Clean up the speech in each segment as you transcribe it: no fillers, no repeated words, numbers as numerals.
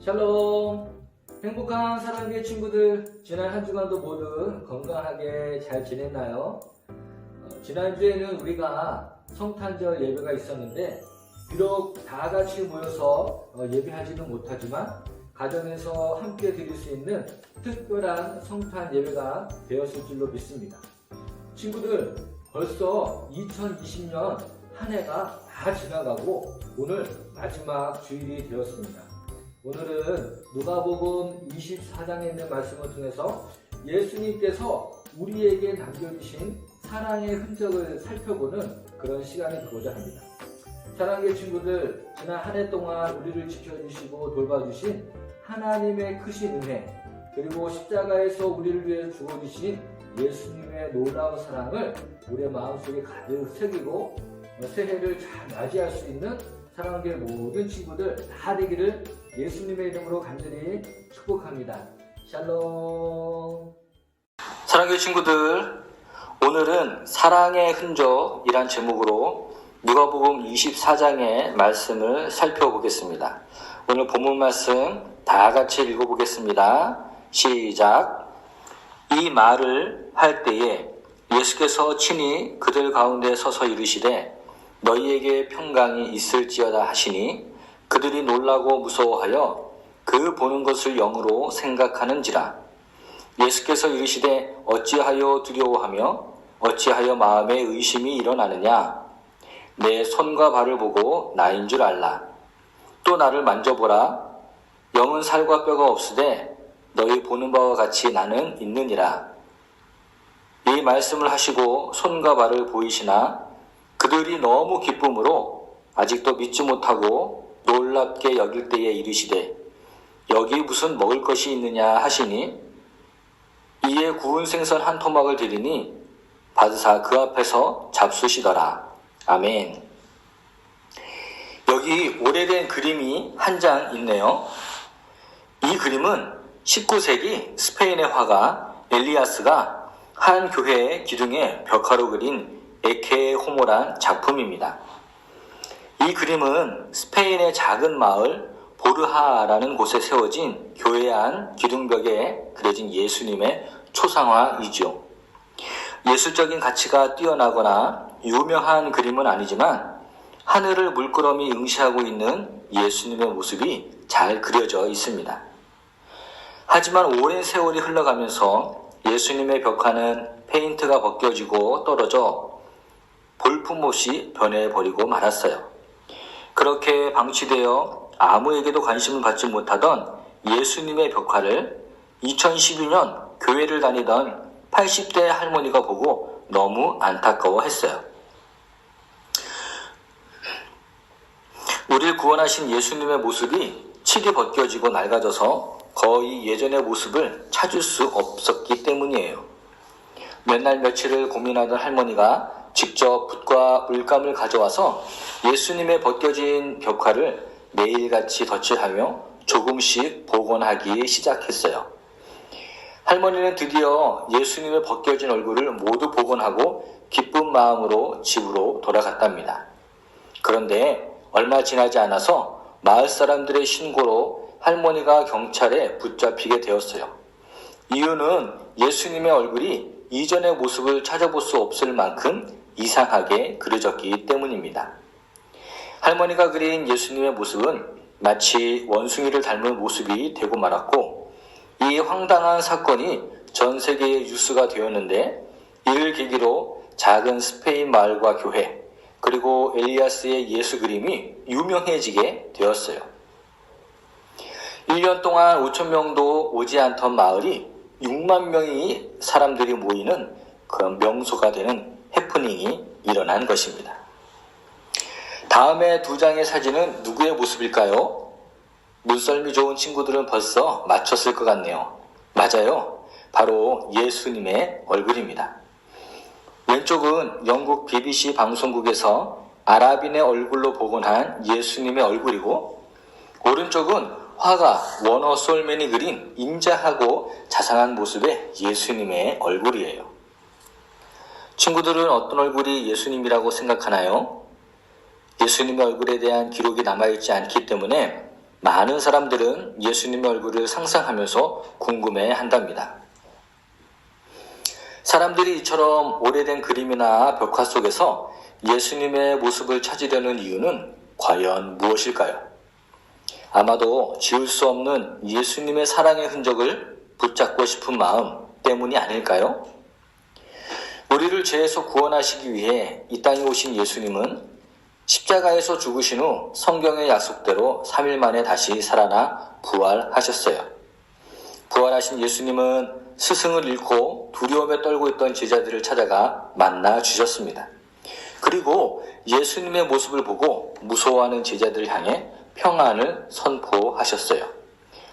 샬롬! 행복한 사랑교회 친구들, 지난 한 주간도 모두 건강하게 잘 지냈나요? 지난주에는 우리가 성탄절 예배가 있었는데 비록 다 같이 모여서 예배하지는 못하지만 가정에서 함께 드릴 수 있는 특별한 성탄 예배가 되었을 줄로 믿습니다. 친구들, 벌써 2020년 한 해가 다 지나가고 오늘 마지막 주일이 되었습니다. 오늘은 누가복음 24장에 있는 말씀을 통해서 예수님께서 우리에게 남겨주신 사랑의 흔적을 살펴보는 그런 시간이 되고자 합니다. 사랑의 친구들, 지난 한 해 동안 우리를 지켜주시고 돌봐주신 하나님의 크신 은혜, 그리고 십자가에서 우리를 위해 죽어주신 예수님의 놀라운 사랑을 우리의 마음속에 가득 새기고 새해를 잘 맞이할 수 있는 사랑교회 모든 친구들 다 되기를 예수님의 이름으로 간절히 축복합니다. 샬롬. 사랑교회 친구들, 오늘은 사랑의 흔적이란 제목으로 누가복음 24장의 말씀을 살펴보겠습니다. 오늘 본문 말씀 다 같이 읽어보겠습니다. 시작. 이 말을 할 때에 예수께서 친히 그들 가운데 서서 이르시되 너희에게 평강이 있을지어다 하시니 그들이 놀라고 무서워하여 그 보는 것을 영으로 생각하는지라. 예수께서 이르시되 어찌하여 두려워하며 어찌하여 마음에 의심이 일어나느냐. 내 손과 발을 보고 나인 줄 알라. 또 나를 만져보라. 영은 살과 뼈가 없으되 너희 보는 바와 같이 나는 있느니라. 이 말씀을 하시고 손과 발을 보이시나 그들이 너무 기쁨으로 아직도 믿지 못하고 놀랍게 여길 때에 이르시되 여기 무슨 먹을 것이 있느냐 하시니 이에 구운 생선 한 토막을 드리니 받으사 그 앞에서 잡수시더라. 아멘. 여기 오래된 그림이 한 장 있네요. 이 그림은 19세기 스페인의 화가 엘리아스가 한 교회의 기둥에 벽화로 그린 에케 호모란 작품입니다. 이 그림은 스페인의 작은 마을 보르하라는 곳에 세워진 교회 안 기둥벽에 그려진 예수님의 초상화이죠. 예술적인 가치가 뛰어나거나 유명한 그림은 아니지만 하늘을 물끄러미 응시하고 있는 예수님의 모습이 잘 그려져 있습니다. 하지만 오랜 세월이 흘러가면서 예수님의 벽화는 페인트가 벗겨지고 떨어져 볼품없이 변해버리고 말았어요. 그렇게 방치되어 아무에게도 관심을 받지 못하던 예수님의 벽화를 2012년 교회를 다니던 80대 할머니가 보고 너무 안타까워했어요. 우리를 구원하신 예수님의 모습이 칠이 벗겨지고 낡아져서 거의 예전의 모습을 찾을 수 없었기 때문이에요. 몇 날 며칠을 고민하던 할머니가 직접 붓과 물감을 가져와서 예수님의 벗겨진 벽화를 매일같이 덧칠하며 조금씩 복원하기 시작했어요. 할머니는 드디어 예수님의 벗겨진 얼굴을 모두 복원하고 기쁜 마음으로 집으로 돌아갔답니다. 그런데 얼마 지나지 않아서 마을 사람들의 신고로 할머니가 경찰에 붙잡히게 되었어요. 이유는 예수님의 얼굴이 이전의 모습을 찾아볼 수 없을 만큼 이상하게 그려졌기 때문입니다. 할머니가 그린 예수님의 모습은 마치 원숭이를 닮은 모습이 되고 말았고 이 황당한 사건이 전 세계의 뉴스가 되었는데 이를 계기로 작은 스페인 마을과 교회 그리고 엘리아스의 예수 그림이 유명해지게 되었어요. 1년 동안 5천 명도 오지 않던 마을이 6만 명의 사람들이 모이는 그런 명소가 되는 해프닝이 일어난 것입니다. 다음에 두 장의 사진은 누구의 모습일까요? 눈썰미 좋은 친구들은 벌써 맞췄을 것 같네요. 맞아요. 바로 예수님의 얼굴입니다. 왼쪽은 영국 BBC 방송국에서 아랍인의 얼굴로 복원한 예수님의 얼굴이고 오른쪽은 화가 워너 솔맨이 그린 인자하고 자상한 모습의 예수님의 얼굴이에요. 친구들은 어떤 얼굴이 예수님이라고 생각하나요? 예수님의 얼굴에 대한 기록이 남아있지 않기 때문에 많은 사람들은 예수님의 얼굴을 상상하면서 궁금해 한답니다. 사람들이 이처럼 오래된 그림이나 벽화 속에서 예수님의 모습을 찾으려는 이유는 과연 무엇일까요? 아마도 지울 수 없는 예수님의 사랑의 흔적을 붙잡고 싶은 마음 때문이 아닐까요? 우리를 죄에서 구원하시기 위해 이 땅에 오신 예수님은 십자가에서 죽으신 후 성경의 약속대로 3일 만에 다시 살아나 부활하셨어요. 부활하신 예수님은 스승을 잃고 두려움에 떨고 있던 제자들을 찾아가 만나 주셨습니다. 그리고 예수님의 모습을 보고 무서워하는 제자들을 향해 평안을 선포하셨어요.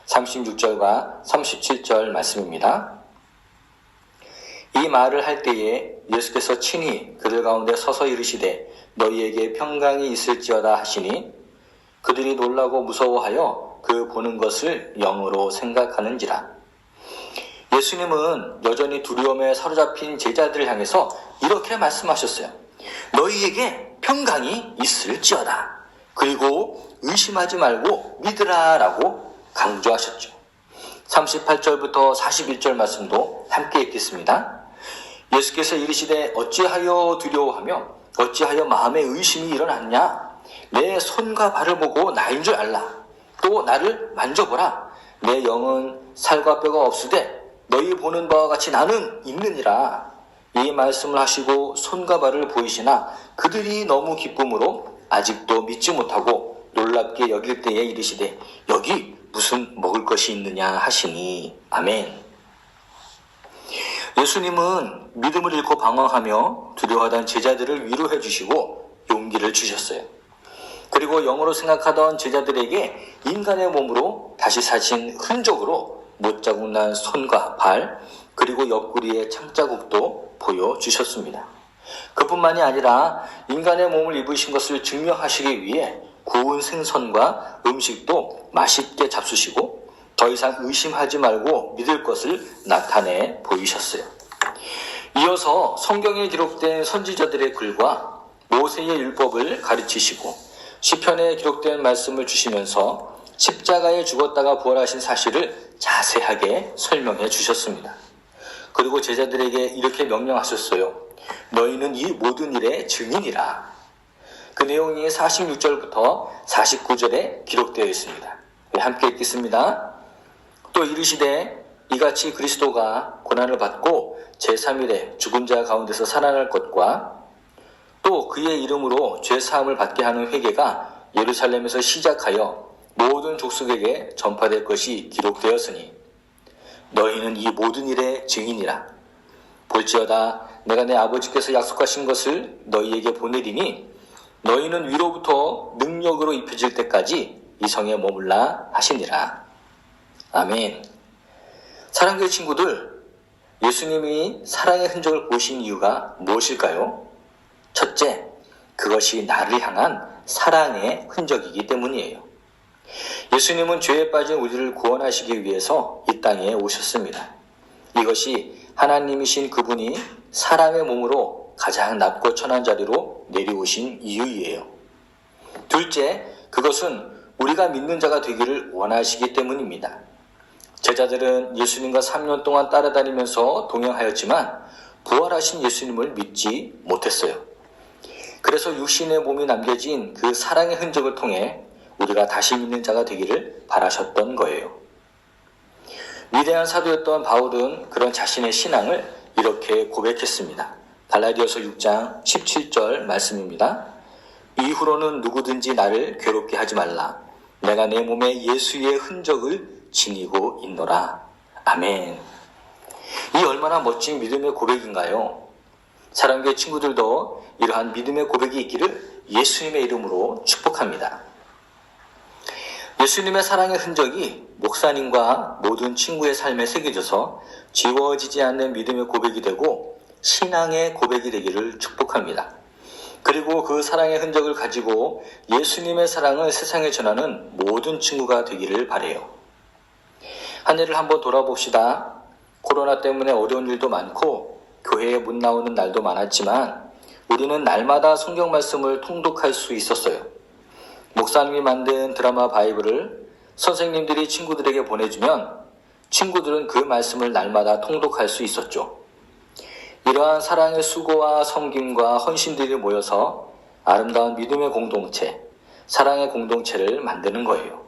36절과 37절 말씀입니다. 이 말을 할 때에 예수께서 친히 그들 가운데 서서 이르시되 너희에게 평강이 있을지어다 하시니 그들이 놀라고 무서워하여 그 보는 것을 영으로 생각하는지라. 예수님은 여전히 두려움에 사로잡힌 제자들을 향해서 이렇게 말씀하셨어요. 너희에게 평강이 있을지어다. 그리고 의심하지 말고 믿으라 라고 강조하셨죠. 38절부터 41절 말씀도 함께 읽겠습니다. 예수께서 이르시되 어찌하여 두려워하며 어찌하여 마음에 의심이 일어났냐. 내 손과 발을 보고 나인 줄 알라. 또 나를 만져보라. 내 영은 살과 뼈가 없으되 너희 보는 바와 같이 나는 있느니라. 이 말씀을 하시고 손과 발을 보이시나 그들이 너무 기쁨으로 아직도 믿지 못하고 놀랍게 여길 때에 이르시되 여기 무슨 먹을 것이 있느냐 하시니. 아멘. 예수님은 믿음을 잃고 방황하며 두려워하던 제자들을 위로해 주시고 용기를 주셨어요. 그리고 영으로 생각하던 제자들에게 인간의 몸으로 다시 사신 흔적으로 못자국 난 손과 발 그리고 옆구리의 창자국도 보여주셨습니다. 그뿐만이 아니라 인간의 몸을 입으신 것을 증명하시기 위해 구운 생선과 음식도 맛있게 잡수시고 더 이상 의심하지 말고 믿을 것을 나타내 보이셨어요. 이어서 성경에 기록된 선지자들의 글과 모세의 율법을 가르치시고 시편에 기록된 말씀을 주시면서 십자가에 죽었다가 부활하신 사실을 자세하게 설명해 주셨습니다. 그리고 제자들에게 이렇게 명령하셨어요. 너희는 이 모든 일의 증인이라. 그 내용이 46절부터 49절에 기록되어 있습니다. 함께 읽겠습니다. 또 이르시되 이같이 그리스도가 고난을 받고 제3일에 죽은 자 가운데서 살아날 것과 또 그의 이름으로 죄사함을 받게 하는 회개가 예루살렘에서 시작하여 모든 족속에게 전파될 것이 기록되었으니 너희는 이 모든 일의 증인이라. 볼지어다 내가 내 아버지께서 약속하신 것을 너희에게 보내리니 너희는 위로부터 능력으로 입혀질 때까지 이 성에 머물라 하시니라. 아멘. 사랑하는 친구들, 예수님이 사랑의 흔적을 보신 이유가 무엇일까요? 첫째, 그것이 나를 향한 사랑의 흔적이기 때문이에요. 예수님은 죄에 빠진 우리를 구원하시기 위해서 이 땅에 오셨습니다. 이것이 하나님이신 그분이 사람의 몸으로 가장 낮고 천한 자리로 내려오신 이유이에요. 둘째, 그것은 우리가 믿는 자가 되기를 원하시기 때문입니다. 제자들은 예수님과 3년 동안 따라다니면서 동행하였지만 부활하신 예수님을 믿지 못했어요. 그래서 육신의 몸이 남겨진 그 사랑의 흔적을 통해 우리가 다시 믿는 자가 되기를 바라셨던 거예요. 위대한 사도였던 바울은 그런 자신의 신앙을 이렇게 고백했습니다. 갈라디아서 6장 17절 말씀입니다. 이후로는 누구든지 나를 괴롭게 하지 말라. 내가 내 몸에 예수의 흔적을 지니고 있노라. 아멘. 이 얼마나 멋진 믿음의 고백인가요? 사랑교회 친구들도 이러한 믿음의 고백이 있기를 예수님의 이름으로 축복합니다. 예수님의 사랑의 흔적이 목사님과 모든 친구의 삶에 새겨져서 지워지지 않는 믿음의 고백이 되고 신앙의 고백이 되기를 축복합니다. 그리고 그 사랑의 흔적을 가지고 예수님의 사랑을 세상에 전하는 모든 친구가 되기를 바라요. 한 해를 한번 돌아봅시다. 코로나 때문에 어려운 일도 많고 교회에 못 나오는 날도 많았지만 우리는 날마다 성경 말씀을 통독할 수 있었어요. 목사님이 만든 드라마 바이블을 선생님들이 친구들에게 보내주면 친구들은 그 말씀을 날마다 통독할 수 있었죠. 이러한 사랑의 수고와 섬김과 헌신들이 모여서 아름다운 믿음의 공동체, 사랑의 공동체를 만드는 거예요.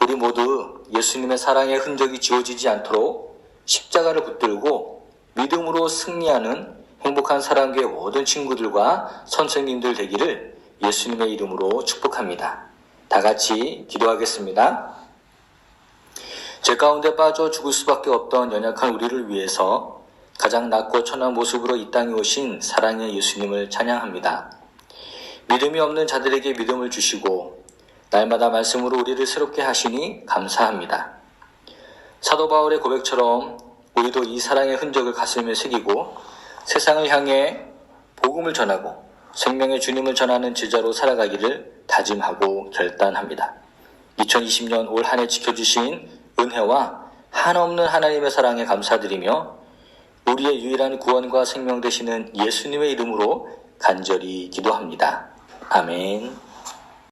우리 모두 예수님의 사랑의 흔적이 지워지지 않도록 십자가를 붙들고 믿음으로 승리하는 행복한 사랑교회 모든 친구들과 선생님들 되기를 예수님의 이름으로 축복합니다. 다 같이 기도하겠습니다. 죄 가운데 빠져 죽을 수밖에 없던 연약한 우리를 위해서 가장 낮고 천한 모습으로 이 땅에 오신 사랑의 예수님을 찬양합니다. 믿음이 없는 자들에게 믿음을 주시고 날마다 말씀으로 우리를 새롭게 하시니 감사합니다. 사도 바울의 고백처럼 우리도 이 사랑의 흔적을 가슴에 새기고 세상을 향해 복음을 전하고 생명의 주님을 전하는 제자로 살아가기를 다짐하고 결단합니다. 2020년 올 한 해 지켜주신 은혜와 한없는 하나님의 사랑에 감사드리며 우리의 유일한 구원과 생명 되시는 예수님의 이름으로 간절히 기도합니다. 아멘.